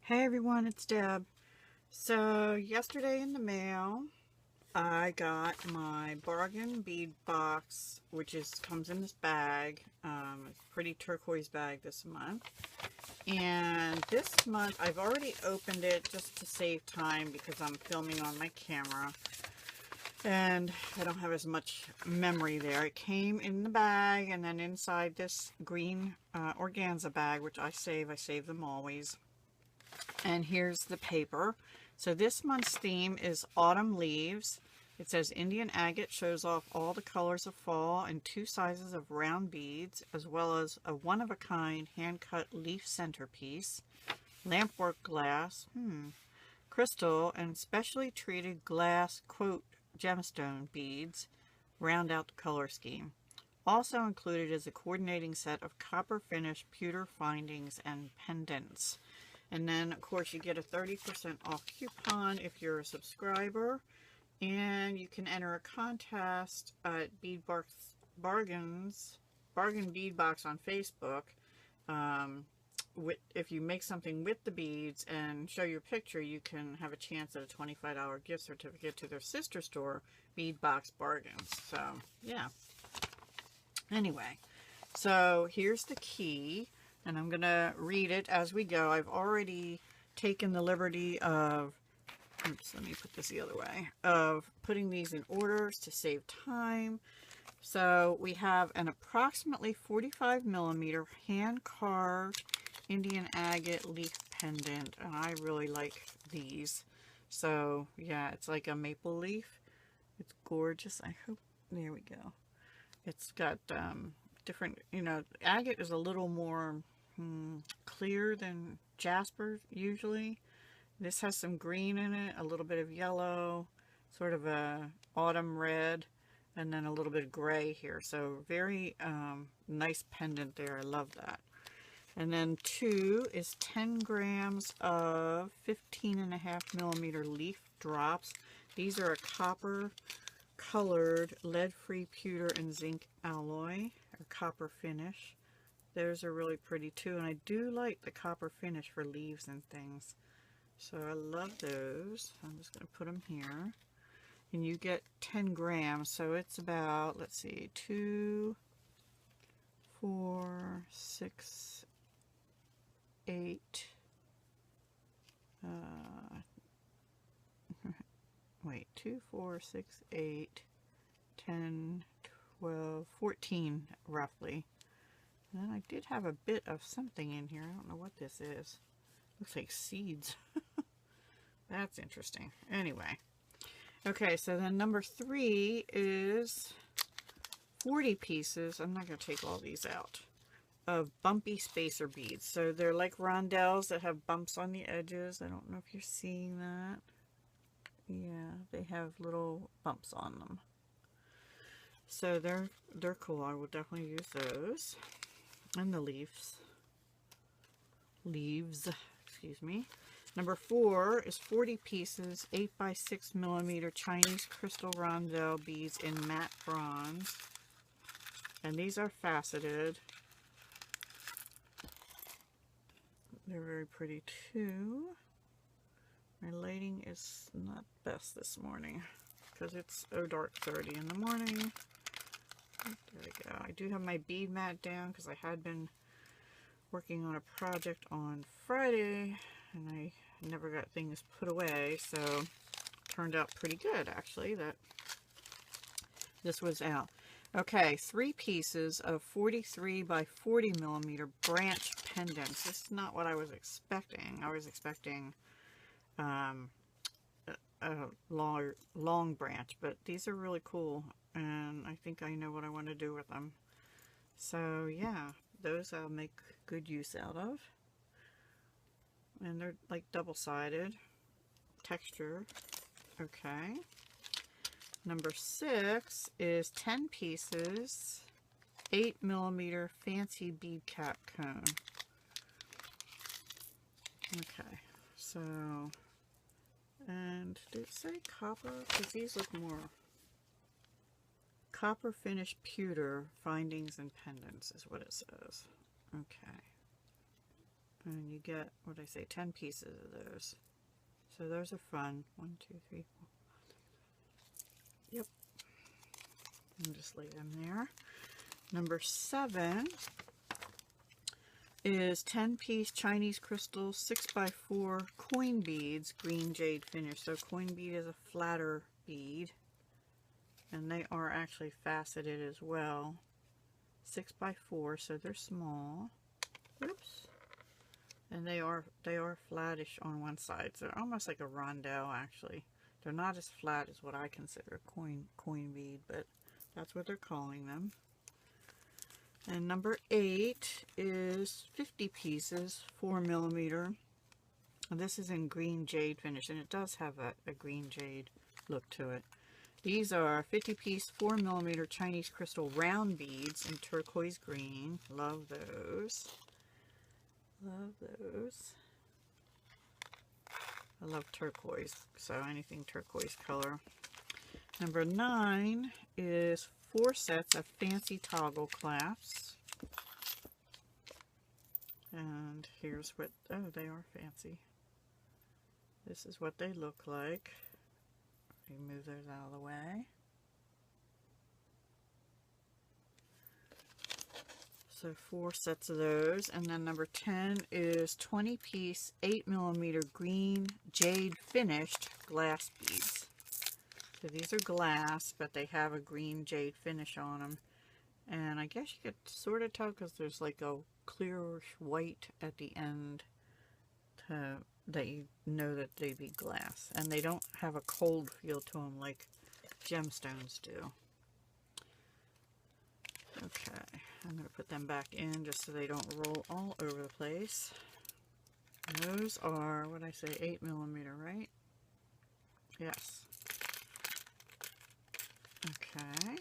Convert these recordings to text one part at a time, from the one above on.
Hey everyone, it's Deb. So yesterday in the mail, I got my bargain bead box, which comes in this bag. It's a pretty turquoise bag this month. And this month I've already opened it just to save time because I'm filming on my camera. And I don't have as much memory there. It came in the bag and then inside this green organza bag, which I save them always. And here's the paper. So this month's theme is Autumn Leaves. It says Indian agate shows off all the colors of fall and 2 sizes of round beads, as well as a one-of-a-kind hand-cut leaf centerpiece, lampwork glass, crystal, and specially treated glass, quote, gemstone beads round out the color scheme. Also included is a coordinating set of copper finish pewter findings and pendants. And then, of course, you get a 30% off coupon if you're a subscriber. And you can enter a contest at Bargain Bead Box on Facebook. If you make something with the beads and show your picture, you can have a chance at a $25 gift certificate to their sister store, Bead Box Bargains. So, yeah. Anyway, so here's the key. And I'm going to read it as we go. I've already taken the liberty of, oops, let me put this the other way, of putting these in orders to save time. So we have an approximately 45 millimeter hand-carved Indian agate leaf pendant. And I really like these. So, yeah, it's like a maple leaf. It's gorgeous. I hope, there we go. It's got different, agate is a little more clear than jasper usually. This has some green in it, a little bit of yellow, sort of a autumn red, and then a little bit of gray here. So very nice pendant there. I love that. And then 2 is 10 grams of 15.5 millimeter leaf drops. These are a copper colored lead-free pewter and zinc alloy, or copper finish. Those are really pretty too, and I do like the copper finish for leaves and things. So I love those. I'm just going to put them here. And you get 10 grams, so it's about, let's see, 2, 4, 6, 8, wait, 2, 4, 6, 8, 10, 12, 14 roughly. And then I did have a bit of something in here. I don't know what this is. Looks like seeds. That's interesting. Anyway. Okay, so then number 3 is 40 pieces. I'm not going to take all these out. Of bumpy spacer beads. So they're like rondelles that have bumps on the edges. I don't know if you're seeing that. Yeah, they have little bumps on them. So they're cool. I will definitely use those. And the leaves, excuse me. Number 4 is 40 pieces, 8 by 6 millimeter Chinese crystal rondelle beads in matte bronze. And these are faceted. They're very pretty too. My lighting is not best this morning because it's dark 30 in the morning. There we go. I do have my bead mat down because I had been working on a project on Friday and I never got things put away, so it turned out pretty good actually that this was out. Okay, 3 pieces of 43 by 40 millimeter branch pendants. This is not what I was expecting. I was expecting a long branch, but these are really cool and I think I know what I want to do with them. So yeah, those I'll make good use out of. And they're like double-sided texture. Okay. Number 6 is 10 pieces, 8 millimeter fancy bead cap cone. Okay, so, and did it say copper? Because these look more copper finish pewter findings and pendants is what it says. Okay. And you get, what I say, 10 pieces of those. So those are fun. 1, 2, 3, 4. Yep. And just lay them there. Number 7 is 10-piece Chinese crystal 6x4 coin beads, green jade finish. So coin bead is a flatter bead, and they are actually faceted as well. 6x4, so they're small. Oops. And they are flattish on one side, so they're almost like a rondelle actually. They're not as flat as what I consider a coin bead, but that's what they're calling them. And number 8 is 50 pieces, 4mm. And this is in green jade finish, and it does have a green jade look to it. These are 50-piece 4mm Chinese crystal round beads in turquoise green. Love those. Love those. I love turquoise, so anything turquoise color. Number 9 is 4 sets of fancy toggle clasps. And here's what, oh, they are fancy. This is what they look like. Move those out of the way. So 4 sets of those. And then number 10 is 20-piece 8mm green jade finished glass beads. So these are glass, but they have a green jade finish on them. And I guess you could sort of tell because there's like a clearish white at the end that you know that they be glass. And they don't have a cold feel to them like gemstones do. Okay, I'm going to put them back in just so they don't roll all over the place. And those are, what did I say, 8mm, right? Yes. Okay.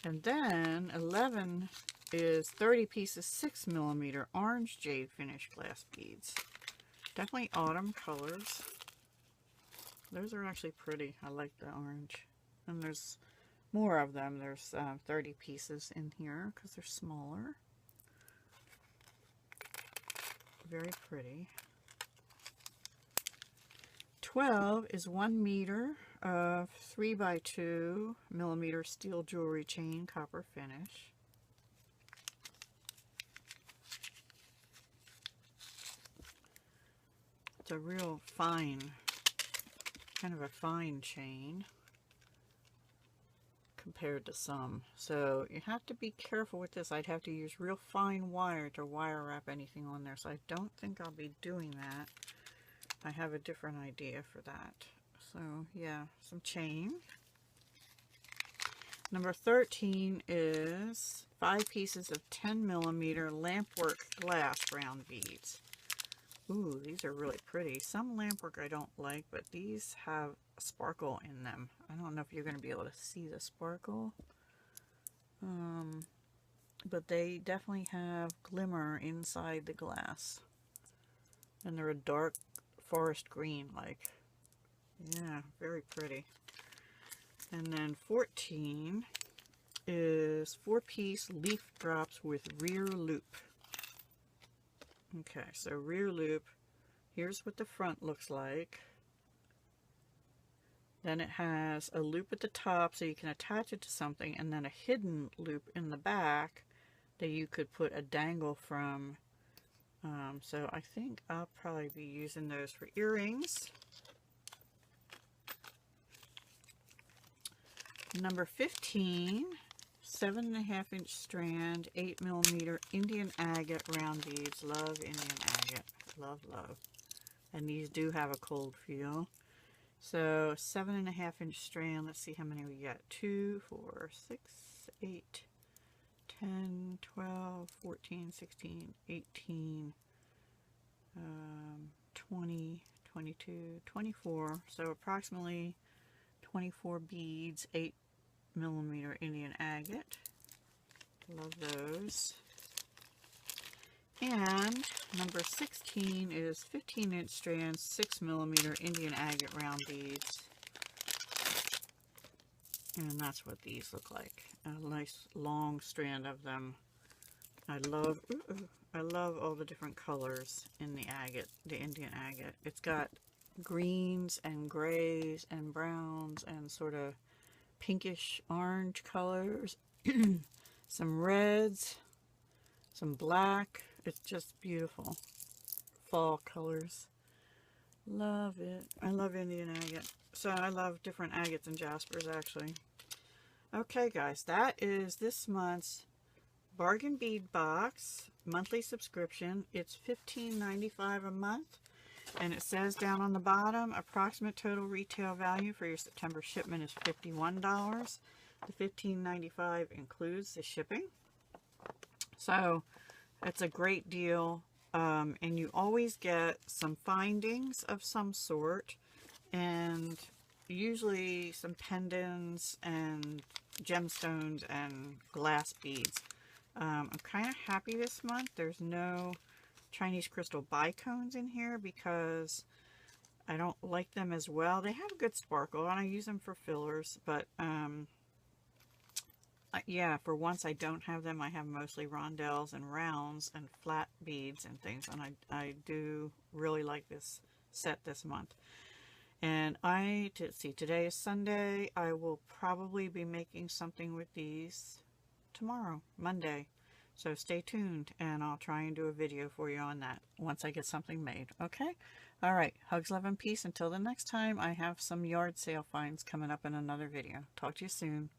And then 11 is 30 pieces 6mm orange jade finish glass beads. Definitely autumn colors. Those are actually pretty. I like the orange. And there's more of them. There's 30 pieces in here because they're smaller. Very pretty. 12 is 1 meter of 3x2mm steel jewelry chain copper finish. It's a real fine, kind of a fine chain compared to some. So you have to be careful with this. I'd have to use real fine wire to wire wrap anything on there. So I don't think I'll be doing that. I have a different idea for that. So yeah, some chain. Number 13 is 5 pieces of 10mm lampwork glass round beads. Ooh, these are really pretty. Some lampwork I don't like, but these have a sparkle in them. I don't know if you're going to be able to see the sparkle. But they definitely have glimmer inside the glass. And they're a dark forest green, like. Yeah, very pretty. And then 14 is 4-piece leaf drops with rear loop. Okay, so rear loop, here's what the front looks like. Then it has a loop at the top so you can attach it to something, and then a hidden loop in the back that you could put a dangle from. So I think I'll probably be using those for earrings. Number 15, 7.5-inch strand, 8mm Indian agate round beads. Love Indian agate. Love, love. And these do have a cold feel. So 7.5-inch strand. Let's see how many we got. 2, 4, 6, 8, 10, 12, 14, 16, 18, 20, 22, 24. So approximately 24 beads, 8mm Indian agate. Love those. And number 16 is 15-inch strands, 6mm Indian agate round beads. And that's what these look like. A nice long strand of them. I love all the different colors in the agate, the Indian agate. It's got greens and grays and browns and sort of pinkish orange colors, some reds, some black. It's just beautiful. Fall colors. Love it. I love Indian agate. So I love different agates and jaspers, actually. Okay, guys, that is this month's bargain bead box monthly subscription. It's $15.95 a month, and it says down on the bottom, approximate total retail value for your September shipment is $51. The $15.95 includes the shipping, so it's a great deal. And you always get some findings of some sort, and usually some pendants and gemstones and glass beads. I'm kind of happy this month there's no Chinese crystal bicones in here because I don't like them as well. They have good sparkle and I use them for fillers, but yeah, for once I don't have them. I have mostly rondelles and rounds and flat beads and things, and I do really like this set this month. And let's see, today is Sunday. I will probably be making something with these tomorrow, Monday. So stay tuned, and I'll try and do a video for you on that once I get something made, okay? All right, hugs, love, and peace. Until the next time, I have some yard sale finds coming up in another video. Talk to you soon.